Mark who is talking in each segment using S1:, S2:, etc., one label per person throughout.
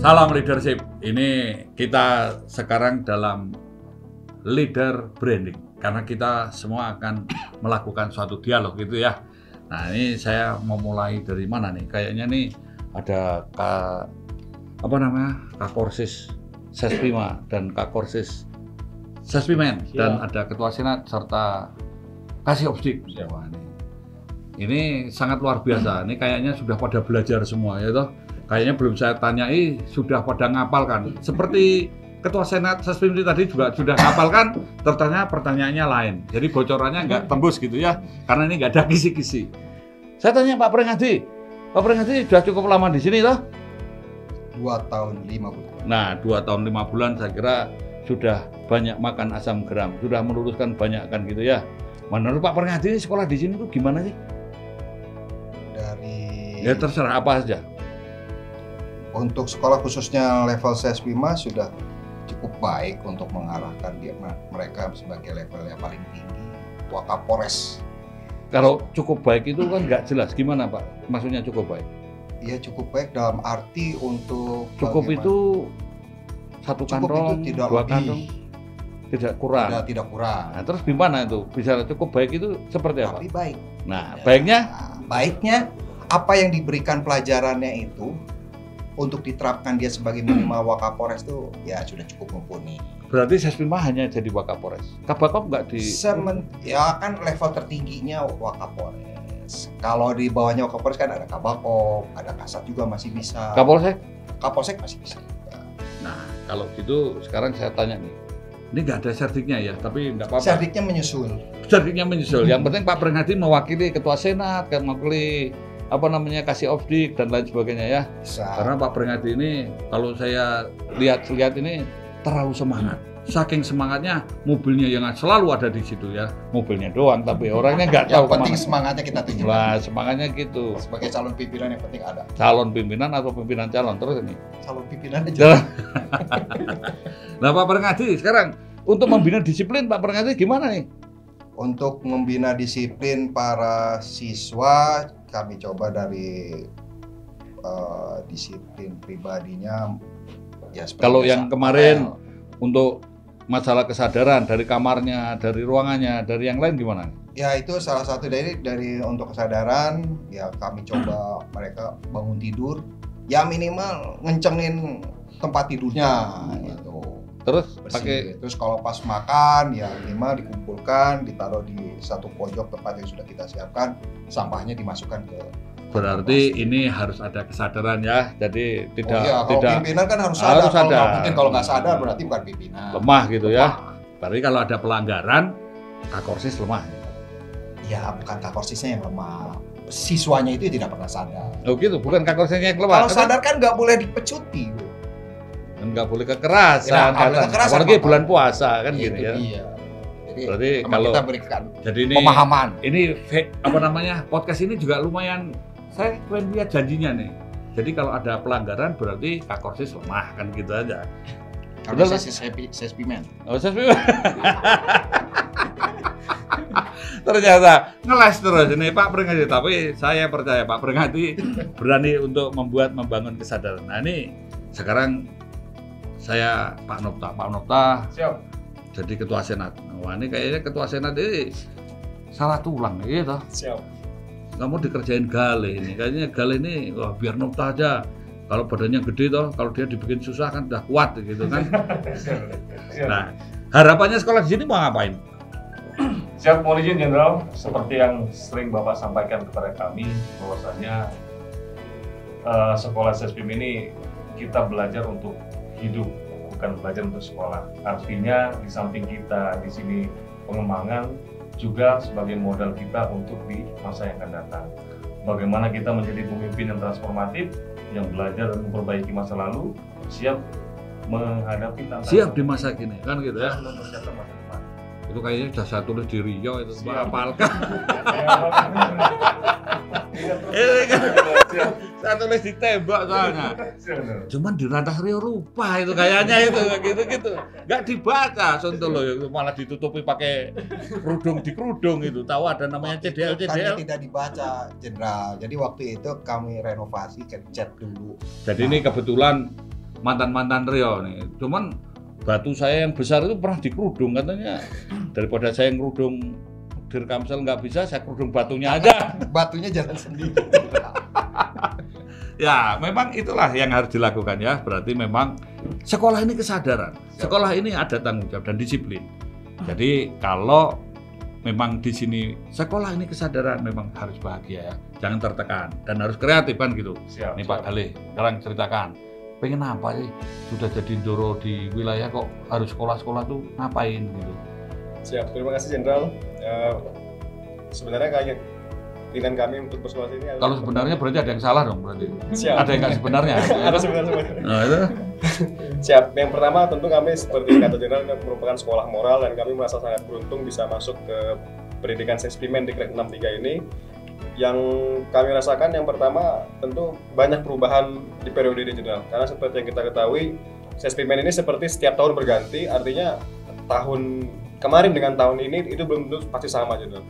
S1: Salam leadership. Ini kita sekarang dalam leader branding karena kita semua akan melakukan suatu dialog gitu ya. Nah, ini saya mau mulai dari mana nih? Kayaknya nih ada Kakorsis Sespima dan Kakorsis Sespimen dan ada Ketua Senat serta Kasih Obsdik. Ini sangat luar biasa. Ini kayaknya sudah pada belajar semua ya toh. Kayaknya belum saya tanyai sudah pada ngapalkan. Seperti Ketua Senat Sespim tadi juga sudah ngapalkan, ternyata pertanyaannya lain. Jadi bocorannya nggak tembus gitu ya, karena ini nggak ada kisi-kisi. Saya tanya Pak Prenghadi sudah cukup lama di sini toh?
S2: 2 tahun 5 bulan.
S1: Nah, 2 tahun 5 bulan saya kira sudah banyak makan asam geram, sudah meluluskan banyak kan gitu ya. Menurut Pak Prenghadi sekolah di sini tuh gimana sih? Ya terserah apa saja.
S2: Untuk sekolah khususnya level Sespima sudah cukup baik untuk mengarahkan mereka sebagai level yang paling tinggi, Wakapolres.
S1: Kalau cukup baik itu kan nggak jelas, gimana Pak? Maksudnya cukup baik?
S2: Iya cukup baik dalam arti untuk
S1: cukup bagaimana? Itu satu kantong,
S2: itu tidak
S1: 2
S2: lebih,
S1: kantong, tidak kurang.
S2: Tidak kurang.
S1: Nah, terus gimana itu? Bisa cukup baik itu seperti apa?
S2: Tapi baik.
S1: Nah,
S2: ya.
S1: Baiknya?
S2: Baiknya apa yang diberikan pelajarannya itu untuk diterapkan dia sebagai minimal Wakapolres itu ya sudah cukup mumpuni.
S1: Berarti Sespima hanya jadi Wakapolres. Kabakop nggak di?
S2: Ya kan level tertingginya Wakapolres. Kalau di bawahnya Wakapolres kan ada Kabakop, ada Kasat juga masih bisa.
S1: Kapolsek?
S2: Kapolsek masih bisa.
S1: Nah, kalau gitu sekarang saya tanya nih. Ini nggak ada serdiknya ya, tapi nggak apa-apa.
S2: Serdiknya menyusul.
S1: Serdiknya menyusul. Yang penting Pak Prenghadi mewakili Ketua Senat, mewakili Kasih Obsdik dan lain sebagainya ya.
S2: Bisa.
S1: Karena Pak Prenghadi ini kalau saya lihat ini terlalu semangat. Saking semangatnya mobilnya yang selalu ada di situ ya. Mobilnya doang tapi orangnya nggak tahu
S2: kemana. Yang penting
S1: kemana.
S2: semangatnya kita tunjukkan.
S1: Lah semangatnya gitu.
S2: Sebagai calon pimpinan yang penting ada.
S1: Calon pimpinan atau pimpinan calon terus ini.
S2: Calon pimpinan aja.
S1: Nah Pak Prenghadi sekarang untuk membina disiplin Pak Prenghadi gimana nih?
S2: Untuk membina disiplin para siswa kami coba dari disiplin pribadinya ya
S1: kalau yang kemarin untuk masalah kesadaran dari kamarnya, dari ruangannya, dari yang lain gimana?
S2: Ya itu salah satu dari untuk kesadaran ya kami coba mereka bangun tidur ya minimal ngencengin tempat tidurnya gitu.
S1: Terus
S2: pakai kalau pas makan ya minimal dikumpulkan, ditaruh di satu pojok tempat yang sudah kita siapkan, sampahnya dimasukkan ke.
S1: Berarti ini harus ada kesadaran ya. Jadi
S2: kalau pimpinan kan harus sadar. Kalau nggak sadar berarti bukan pimpinan.
S1: Lemah gitu ya. Berarti kalau ada pelanggaran Kakorsis lemah.
S2: Ya bukan Kakorsisnya yang lemah. Siswanya itu tidak pernah sadar.
S1: Oh gitu, bukan Kakorsisnya yang lemah.
S2: Kalau sadar kan nggak boleh dipecuti.
S1: Nggak boleh kekerasan, apalagi bulan puasa kan gitu ya.
S2: Iya. Jadi
S1: berarti kalau
S2: kita berikan
S1: jadi ini
S2: pemahaman.
S1: Ini podcast ini juga lumayan. Saya pengen lihat janjinya nih. Jadi kalau ada pelanggaran berarti Kakorsis lemah kan gitu aja.
S2: Kalau saya Sespimen.
S1: Oh Sespimen. Ternyata ngeles terus ini Pak Prenghadi, tapi saya percaya Pak Prenghadi berani untuk membangun kesadaran. Nah ini sekarang saya Pak Nopta
S3: siap
S1: jadi Ketua Senat. Wah ini kayaknya Ketua Senat ini salah tulang gitu.
S3: Siap.
S1: Kamu dikerjain Gale ini, kayaknya Gale ini wah biar Nopta aja. Kalau badannya gede toh, kalau dia dibikin susah kan udah kuat gitu kan.
S3: Siap.
S1: Nah harapannya sekolah di sini mau ngapain?
S3: Siap, mohon izin Jenderal, seperti yang sering Bapak sampaikan kepada kami bahwasanya sekolah Sespim ini kita belajar untuk hidup, bukan belajar untuk sekolah. Artinya di samping kita di sini pengembangan juga sebagai modal kita untuk di masa yang akan datang. Bagaimana kita menjadi pemimpin yang transformatif, yang belajar dan memperbaiki masa lalu, siap menghadapi tantangan.
S1: Siap di masa kini, kan gitu ya.
S3: Mempersiapkan masa depan.
S1: Itu kayaknya sudah saya tulis di Rio itu, hafalkan. Saya tulis di tembok soalnya. Cuman di rantas Rio lupa itu kayaknya itu gitu-gitu. Nggak dibaca Sontolo itu malah ditutupi pakai kerudung itu. Tahu ada namanya CDL.
S2: Tidak dibaca Jenderal. Jadi waktu itu kami renovasi cat dulu.
S1: Jadi ini kebetulan mantan-mantan Rio nih. Cuman batu saya yang besar itu pernah dikerudung katanya. Daripada saya ngerudung Dirkamsel nggak bisa, saya kerudung batunya aja.
S2: Batunya jalan sendiri.
S1: Ya, memang itulah yang harus dilakukan ya. Berarti memang sekolah ini kesadaran. Sekolah ini ada tanggung jawab dan disiplin. Jadi kalau memang di sini sekolah ini kesadaran, memang harus bahagia ya. Jangan tertekan dan harus kreatif kan gitu.
S3: Siap,
S1: Nih Pak Galih, sekarang ceritakan. Pengen apa sih? Sudah jadi Ndoro di wilayah kok harus sekolah-sekolah tuh ngapain gitu?
S4: Siap, terima kasih Jenderal. Sebenarnya kayak keinginan kami untuk bersekolah sini.
S1: Kalau sebenarnya berarti ada yang salah dong berarti.
S4: Siap.
S1: Ada yang nggak sebenarnya.
S4: Ada sebenarnya.
S1: Nah, itu.
S4: Siap. Yang pertama tentu kami seperti kata Jenderal merupakan sekolah moral dan kami merasa sangat beruntung bisa masuk ke pendidikan Sespimen di Grade 63 ini. Yang kami rasakan yang pertama tentu banyak perubahan di periode ini Jenderal. Karena seperti yang kita ketahui Sespimen ini seperti setiap tahun berganti, artinya tahun kemarin dengan tahun ini itu belum tentu pasti sama Jenderal.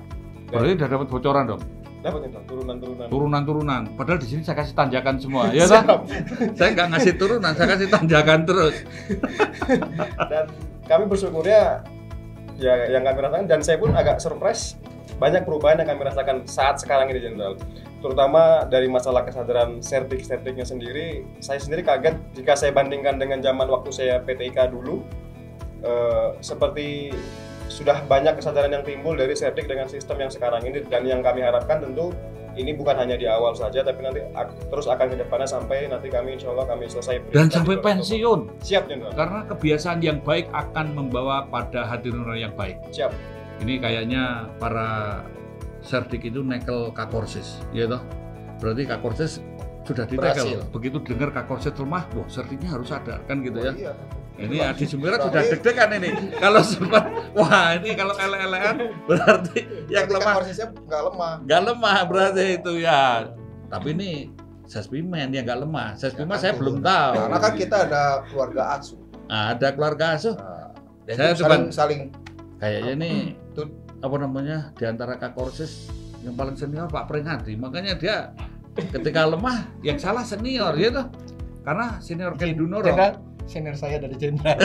S1: Berarti udah dapat bocoran dong.
S4: Dapat Jenderal, turunan-turunan.
S1: Turunan-turunan. Padahal di sini saya kasih tanjakan semua, ya kan? Saya nggak ngasih turunan, saya kasih tanjakan terus.
S4: Dan kami bersyukurnya ya yang kami rasakan dan saya pun agak surprise banyak perubahan yang kami rasakan saat sekarang ini Jenderal. Terutama dari masalah kesadaran serdik-serdiknya sendiri, saya sendiri kaget jika saya bandingkan dengan zaman waktu saya PTIK dulu. Seperti sudah banyak kesadaran yang timbul dari serdik dengan sistem yang sekarang ini dan yang kami harapkan tentu ini bukan hanya di awal saja tapi nanti terus akan ke depannya sampai nanti kami insya Allah kami selesai
S1: Dan sampai pensiun.
S4: Siap Jenderal.
S1: Karena kebiasaan yang baik akan membawa pada hati nurani yang baik.
S4: Siap.
S1: Ini kayaknya para serdik itu nekel kakorsis, ya toh? Berarti kakorsis sudah ditekel. Begitu dengar kakorsis lemah, wah serdiknya harus sadar kan gitu ya.
S2: Iya.
S1: Ini Adi Sumirat sudah deg-degan ini. Kalau sempat, wah ini kalau ele-elean berarti yang lemah.
S2: Korsisnya nggak lemah.
S1: Nggak lemah berarti itu ya. Tapi ini Sespimen yang nggak lemah. Sespimen saya belum tahu.
S2: Karena kan kita ada keluarga asuh.
S1: Nah, ada keluarga asuh.
S2: Dan
S1: Saya
S2: itu
S1: coba-
S2: saling
S1: Kayaknya ini
S2: Tuh.
S1: apa namanya di antara kakorsis yang paling senior Pak Pringadi. Makanya dia ketika lemah yang salah senior ya toh. Karena senior Ken Dunoro.
S2: senior saya dari Jenderal.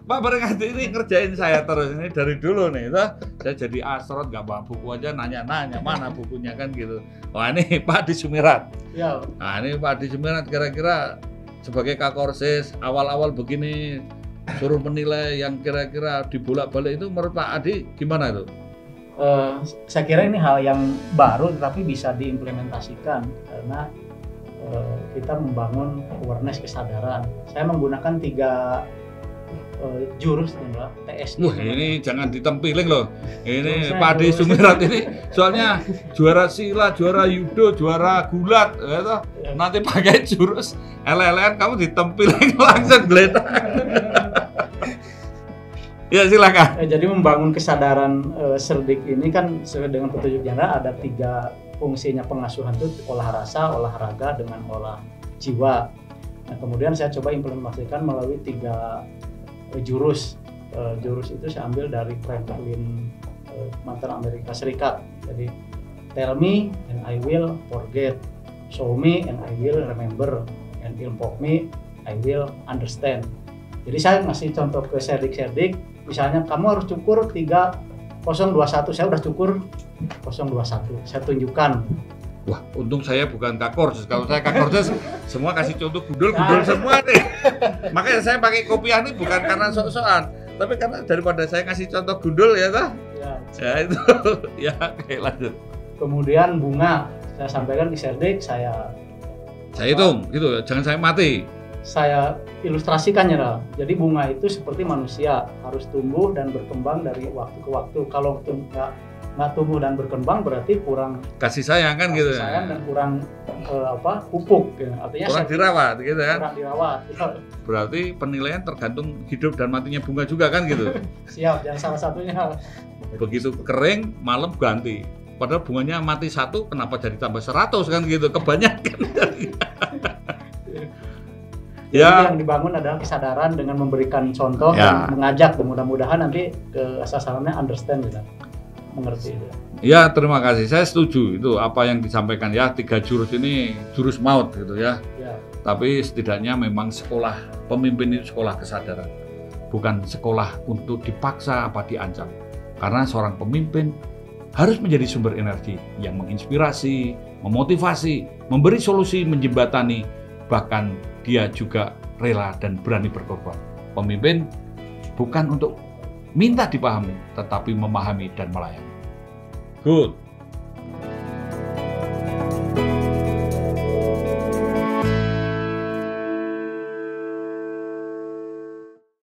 S1: Pak Pringadi ini ngerjain saya terus ini dari dulu nih toh. Saya jadi astronot nggak bawa buku aja nanya-nanya mana bukunya kan gitu. Wah ini Pak Adi Sumirat.
S4: Ya.
S1: Nah ini Pak Adi Sumirat kira-kira sebagai kakorsis awal-awal begini suruh menilai yang kira-kira dibolak-balik itu menurut Pak Adi gimana itu?
S5: Saya kira ini hal yang baru tetapi bisa diimplementasikan karena kita membangun awareness kesadaran. Saya menggunakan 3 jurus Jenderal, TSD.
S1: Wah ini jangan ditempiling loh. Ini
S5: Jurusnya
S1: Pak Adi Sumirat ini soalnya juara silat, juara judo, juara gulat, ya toh. Nanti pakai jurus ele-elean kamu ditempiling langsung geletak. Ya silakan.
S5: Jadi membangun kesadaran serdik ini kan sesuai dengan petunjuk Jenderal ada 3 fungsinya pengasuhan itu olah rasa, olahraga, dengan olah jiwa. Nah, kemudian saya coba implementasikan melalui 3 jurus. Jurus itu saya ambil dari Franklin mantan Amerika Serikat. Jadi tell me and I will forget, show me and I will remember, and inform me I will understand. Jadi saya ngasih contoh ke serdik-serdik, misalnya kamu harus cukur 3021, saya udah cukur 021, saya tunjukkan.
S1: Wah, untung saya bukan kakorsis. Kalau saya kakorsis, semua kasih contoh gundul-gundul semua nih. Makanya saya pakai kopiah ini bukan karena sok-sokan, tapi karena daripada saya kasih contoh gundul ya toh. Ya itu, ya kayak lanjut.
S5: Kemudian bunga, saya sampaikan ke serdik, saya
S1: hitung, gitu. Jangan saya mati.
S5: Saya ilustrasikan ya, jadi bunga itu seperti manusia harus tumbuh dan berkembang dari waktu ke waktu. Kalau nggak tumbuh dan berkembang berarti kurang
S1: Kasih sayang kan gitu.
S5: sayang dan kurang pupuk, gitu. Artinya
S1: Kurang dirawat gitu kan.
S5: kurang dirawat.
S1: Berarti penilaian tergantung hidup dan matinya bunga juga kan gitu.
S5: Siap, dan salah satunya
S1: Begitu kering, malam ganti. Padahal bunganya mati 1, kenapa jadi tambah 100 kan gitu, kebanyakan.
S5: yang dibangun adalah kesadaran dengan memberikan contoh
S1: Ya.
S5: dan mengajak, mudah-mudahan nanti ke sasarannya understand gitu, mengerti gitu.
S1: Ya terima kasih, saya setuju itu apa yang disampaikan ya 3 jurus ini jurus maut gitu ya.
S5: Ya.
S1: Tapi setidaknya memang sekolah pemimpin itu sekolah kesadaran, bukan sekolah untuk dipaksa apa diancam. Karena seorang pemimpin harus menjadi sumber energi yang menginspirasi, memotivasi, memberi solusi, menjembatani, bahkan dia juga rela dan berani berkorban. Pemimpin bukan untuk minta dipahami, tetapi memahami dan melayani. Good.